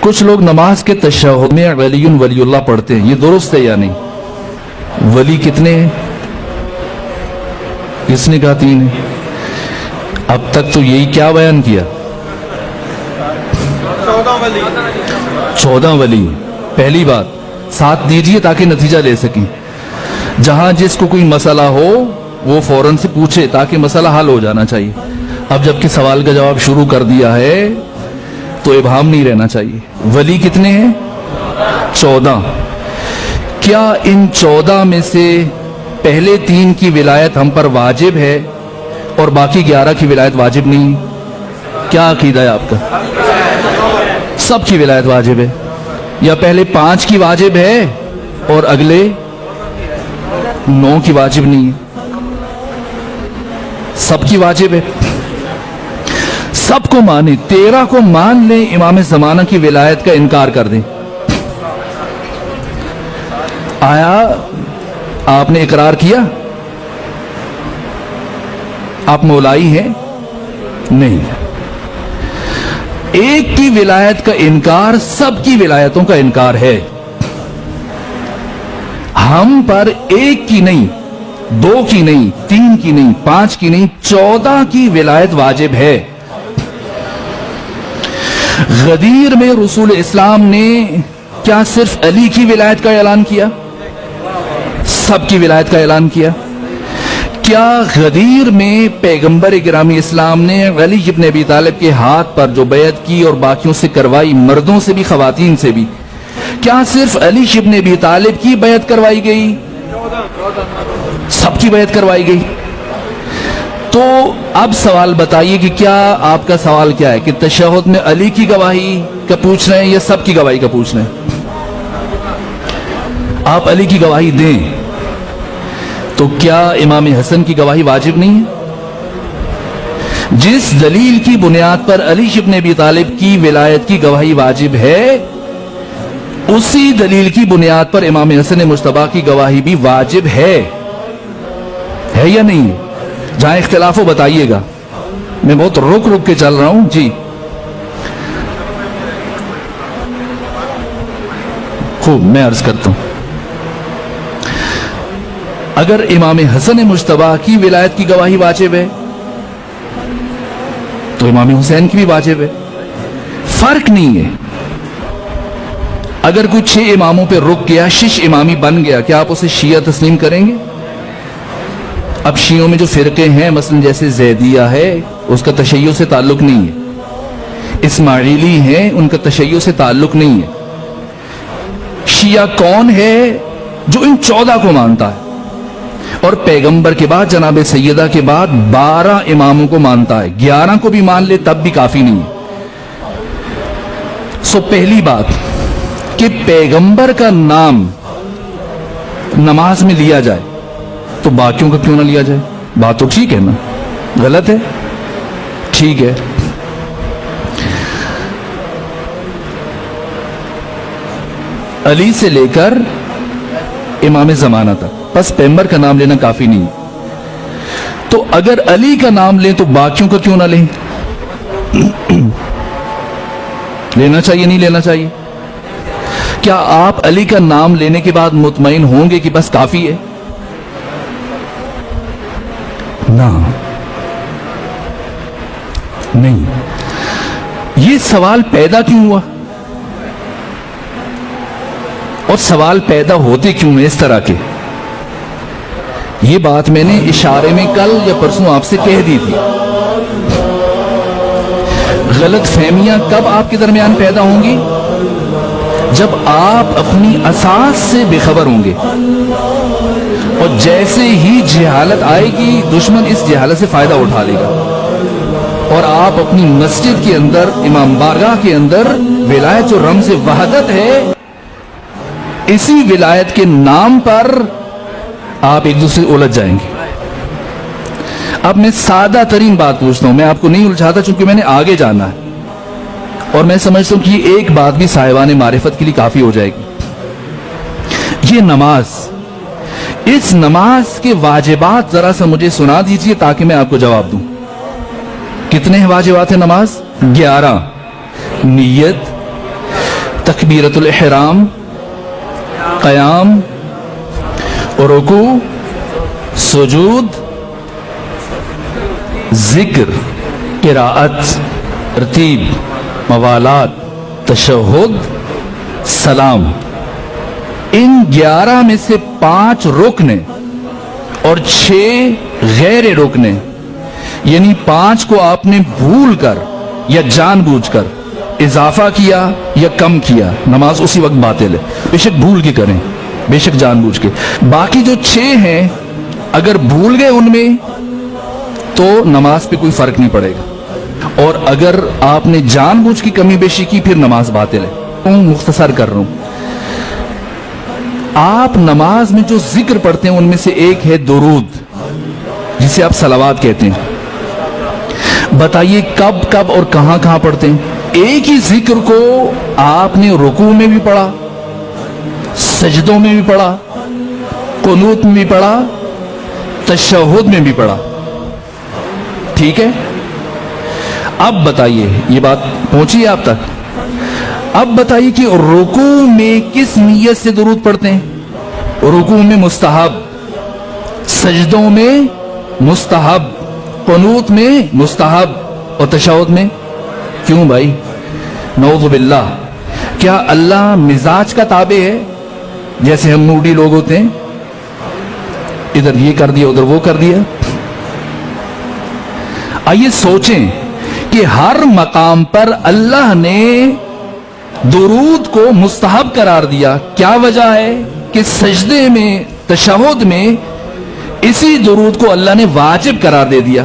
کچھ لوگ نماز کے تشہد میں ولی ولی اللہ پڑھتے ہیں، یہ درست ہے یا نہیں؟ ولی کتنے ہیں؟ کس نے کہا 3 ہیں؟ اب تک تو یہی کیا بیان کیا؟ 14 ولی۔ پہلی بات ساتھ دیجئے تاکہ نتیجہ لے سکیں، جہاں جس کو کوئی مسئلہ ہو وہ فوراً سے پوچھے تاکہ مسئلہ حل ہو جانا چاہیے۔ اب جب کہ سوال کا جواب شروع کر دیا ہے تو ابہام نہیں رہنا چاہیے۔ ولی کتنے ہیں؟ 14۔ کیا ان 14 میں سے پہلے 3 کی ولایت ہم پر واجب ہے اور باقی 11 کی ولایت واجب نہیں؟ کیا عقیدہ ہے آپ کا؟ سب کی ولایت واجب ہے، یا پہلے 5 کی واجب ہے اور اگلے 9 کی واجب نہیں ہے؟ سب کی واجب ہے، سب کو مانے، 13 کو مان لیں، امام زمانہ کی ولایت کا انکار کر دیں۔ آیا آپ نے اقرار کیا آپ مولائی ہیں؟ نہیں۔ ایک کی ولایت کا انکار سب کی ولایتوں کا انکار ہے۔ ہم پر 1 کی نہیں، 2 کی نہیں، 3 کی نہیں، 5 کی نہیں، 14 کی ولایت واجب ہے۔ غدیر میں رسول اسلام نے کیا صرف علی کی ولایت کا اعلان کیا؟ سب کی ولایت کا اعلان کیا۔ کیا غدیر میں پیغمبر گرامی اسلام نے علی ابن ابی طالب کے ہاتھ پر جو بیعت کی اور باقیوں سے کروائی، مردوں سے بھی خواتین سے بھی، کیا صرف علی ابن ابی طالب کی بیعت کروائی گئی؟ سب کی بیعت کروائی گئی۔ تو اب سوال بتائیے کہ کیا آپ کا سوال کیا ہے کہ تشہد میں علی کی گواہی کا پوچھ رہے ہیں یا سب کی گواہی کا پوچھ رہے ہیں؟ آپ علی کی گواہی دیں تو کیا امام حسن کی گواہی واجب نہیں ہے؟ جس دلیل کی بنیاد پر علی ابن ابی طالب کی ولایت کی گواہی واجب ہے، اسی دلیل کی بنیاد پر امام حسن مجتبی کی گواہی بھی واجب ہے یا نہیں؟ جہاں اختلاف ہو بتائیے گا، میں بہت رک کے چل رہا ہوں جی۔ خوب، میں عرض کرتا ہوں، اگر امام حسن مجتبی کی ولایت کی گواہی واجب ہے تو امام حسین کی بھی واجب ہے، فرق نہیں ہے۔ اگر کوئی 6 اماموں پہ رک گیا، 6 امامی بن گیا، کیا آپ اسے شیعہ تسلیم کریں گے؟ اب شیعوں میں جو فرقے ہیں، مثلا جیسے زیدیہ ہے، اس کا تشیع سے تعلق نہیں ہے۔ اسماعیلی ہیں، ان کا تشیع سے تعلق نہیں ہے۔ شیعہ کون ہے؟ جو ان 14 کو مانتا ہے اور پیغمبر کے بعد، جناب سیدہ کے بعد 12 اماموں کو مانتا ہے، 11 کو بھی مان لے تب بھی کافی نہیں ہے۔ سو پہلی بات کہ پیغمبر کا نام نماز میں لیا جائے تو باقیوں کا کیوں نہ لیا جائے؟ بات تو ٹھیک ہے نا؟ غلط ہے؟ ٹھیک ہے۔ علی سے لے کر امام زمانہ تک بس پیغمبر کا نام لینا کافی نہیں۔ تو اگر علی کا نام لیں تو باقیوں کا کیوں نہ لیں؟ لینا چاہیے نہیں لینا چاہیے؟ کیا آپ علی کا نام لینے کے بعد مطمئن ہوں گے کہ بس کافی ہے؟ نہ، نہیں۔ یہ سوال پیدا کیوں ہوا اور سوال پیدا ہوتے کیوں ہیں اس طرح کے؟ یہ بات میں نے اشارے میں کل یا پرسوں آپ سے کہہ دی تھی۔ غلط فہمیاں کب آپ کے درمیان پیدا ہوں گی؟ جب آپ اپنی اساس سے بے خبر ہوں گے، اور جیسے ہی جہالت آئے گی، دشمن اس جہالت سے فائدہ اٹھا لے گا اور آپ اپنی مسجد کے اندر، امام بارگاہ کے اندر ولایت جو رمز وحدت ہے، اسی ولایت کے نام پر آپ ایک دوسرے سے الجھ جائیں گے۔ اب میں سادہ ترین بات پوچھتا ہوں، میں آپ کو نہیں الجھاتا چونکہ میں نے آگے جانا ہے، اور میں سمجھتا ہوں کہ یہ ایک بات بھی صاحبان معرفت کے لیے کافی ہو جائے گی۔ یہ نماز، اس نماز کے واجبات ذرا سا مجھے سنا دیجئے تاکہ میں آپ کو جواب دوں۔ کتنے واجبات ہیں نماز؟ 11۔ نیت، تکبیرۃ الاحرام، قیام، رکوع، سجود، ذکر، قراءت، ترتیب، موالات، تشہد، سلام، ان 11 میں سے 5 رکن اور 6 غیر رکن، یعنی 5 کو آپ نے بھول کر یا جان بوجھ کر اضافہ کیا یا کم کیا، نماز اسی وقت باطل ہے، بے شک بھول کے کریں، بے شک جان بوجھ کے۔ باقی جو 6 ہیں اگر بھول گئے ان میں تو نماز پہ کوئی فرق نہیں پڑے گا، اور اگر آپ نے جان بوجھ کی کمی بیشی کی پھر نماز باطل ہے۔ مختصر کر رہا ہوں، آپ نماز میں جو ذکر پڑھتے ہیں ان میں سے ایک ہے درود، جسے آپ صلوات کہتے ہیں۔ بتائیے کب کب اور کہاں کہاں پڑھتے ہیں؟ ایک ہی ذکر کو آپ نے رکوع میں بھی پڑھا، سجدوں میں بھی پڑھا، قنوت میں بھی پڑھا، تشہد میں بھی پڑھا، ٹھیک ہے؟ اب بتائیے، یہ بات پہنچی آپ تک؟ اب بتائیے کہ رکوع میں کس نیت سے درود پڑھتے ہیں؟ رکوع میں مستحب، سجدوں میں مستحب، قنوت میں مستحب، اور تشہد میں کیوں بھائی؟ نعوذ باللہ، کیا اللہ مزاج کا تابع ہے؟ جیسے ہم موڈی لوگ ہوتے ہیں، ادھر یہ کر دیا ادھر وہ کر دیا۔ آئیے سوچیں کہ ہر مقام پر اللہ نے درود کو مستحب قرار دیا، کیا وجہ ہے کہ سجدے میں، تشہد میں اسی درود کو اللہ نے واجب قرار دے دیا۔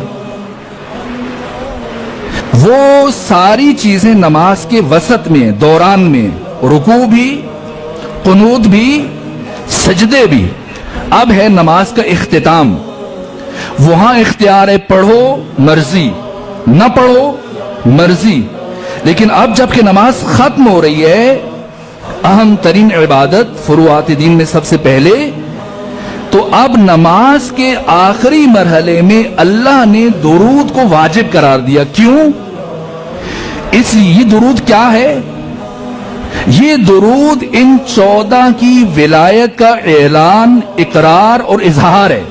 وہ ساری چیزیں نماز کے وسط میں، دوران میں، رکوع بھی، قنوت بھی، سجدے بھی۔ اب ہے نماز کا اختتام، وہاں اختیار ہے، پڑھو مرضی، نہ پڑھو مرضی۔ لیکن اب جب کہ نماز ختم ہو رہی ہے، اہم ترین عبادت فروعات دین میں سب سے پہلے، تو اب نماز کے آخری مرحلے میں اللہ نے درود کو واجب قرار دیا۔ کیوں؟ اس لیے یہ درود کیا ہے؟ یہ درود ان 14 کی ولایت کا اعلان، اقرار اور اظہار ہے،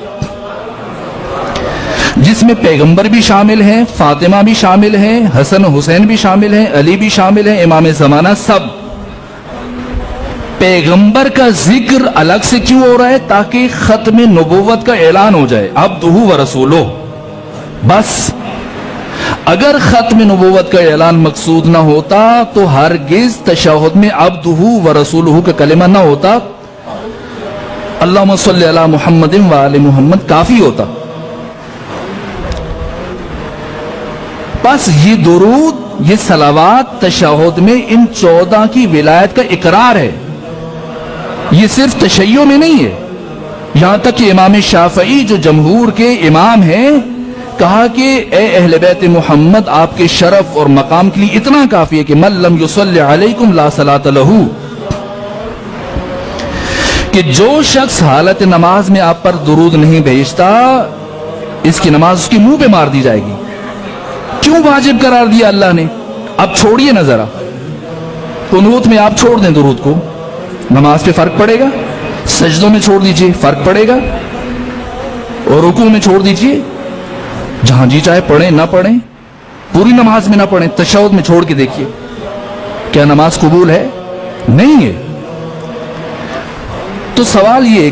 جس میں پیغمبر بھی شامل ہیں، فاطمہ بھی شامل ہیں، حسن حسین بھی شامل ہیں، علی بھی شامل ہیں، امام زمانہ، سب۔ پیغمبر کا ذکر الگ سے کیوں ہو رہا ہے؟ تاکہ ختم نبوت کا اعلان ہو جائے، عبدہ و رسولہ۔ بس اگر ختم نبوت کا اعلان مقصود نہ ہوتا تو ہرگز تشہد میں عبدہ و رسولہ کا کلمہ نہ ہوتا، اللہم صلی علی محمد و آل محمد کافی ہوتا۔ بس یہ درود، یہ صلوات تشہد میں ان 14 کی ولایت کا اقرار ہے، یہ صرف تشیع میں نہیں ہے۔ یہاں تک کہ امام شافعی جو جمہور کے امام ہیں، کہا کہ اے اہل بیت محمد، آپ کے شرف اور مقام کے لیے اتنا کافی ہے کہ من لم یصلی علیکم لا صلاۃ لہ، کہ جو شخص حالت نماز میں آپ پر درود نہیں بھیجتا، اس کی نماز اس کے منہ پہ مار دی جائے گی۔ کیوں واجب قرار دیا اللہ نے؟ اب چھوڑیے نا ذرا، قنوت میں آپ چھوڑ دیں درود کو، نماز پہ فرق پڑے گا؟ سجدوں میں چھوڑ دیجئے، فرق پڑے گا؟ اور رکوع میں چھوڑ دیجئے، جہاں جی چاہے پڑھیں نہ پڑھیں، پوری نماز میں نہ پڑھیں، تشہد میں چھوڑ کے دیکھیے، کیا نماز قبول ہے؟ نہیں ہے۔ تو سوال یہ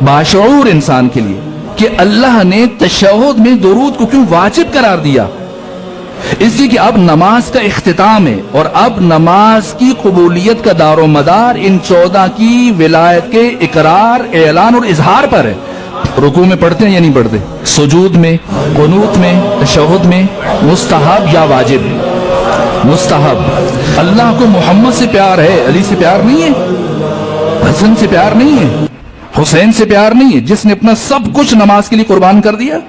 باشعور انسان کے لیے کہ اللہ نے تشہد میں درود کو کیوں واجب قرار دیا؟ اس لیے کہ اب نماز کا اختتام ہے، اور اب نماز کی قبولیت کا دار و مدار ان 14 کی ولایت کے اقرار، اعلان اور اظہار پر ہے۔ رکوع میں پڑھتے ہیں یا نہیں پڑھتے؟ سجود میں، قنوت میں، تشہد میں، مستحب یا واجب؟ مستحب۔ اللہ کو محمد سے پیار ہے، علی سے پیار نہیں ہے، حسن سے پیار نہیں ہے، حسین سے پیار نہیں ہے، جس نے اپنا سب کچھ نماز کے لیے قربان کر دیا۔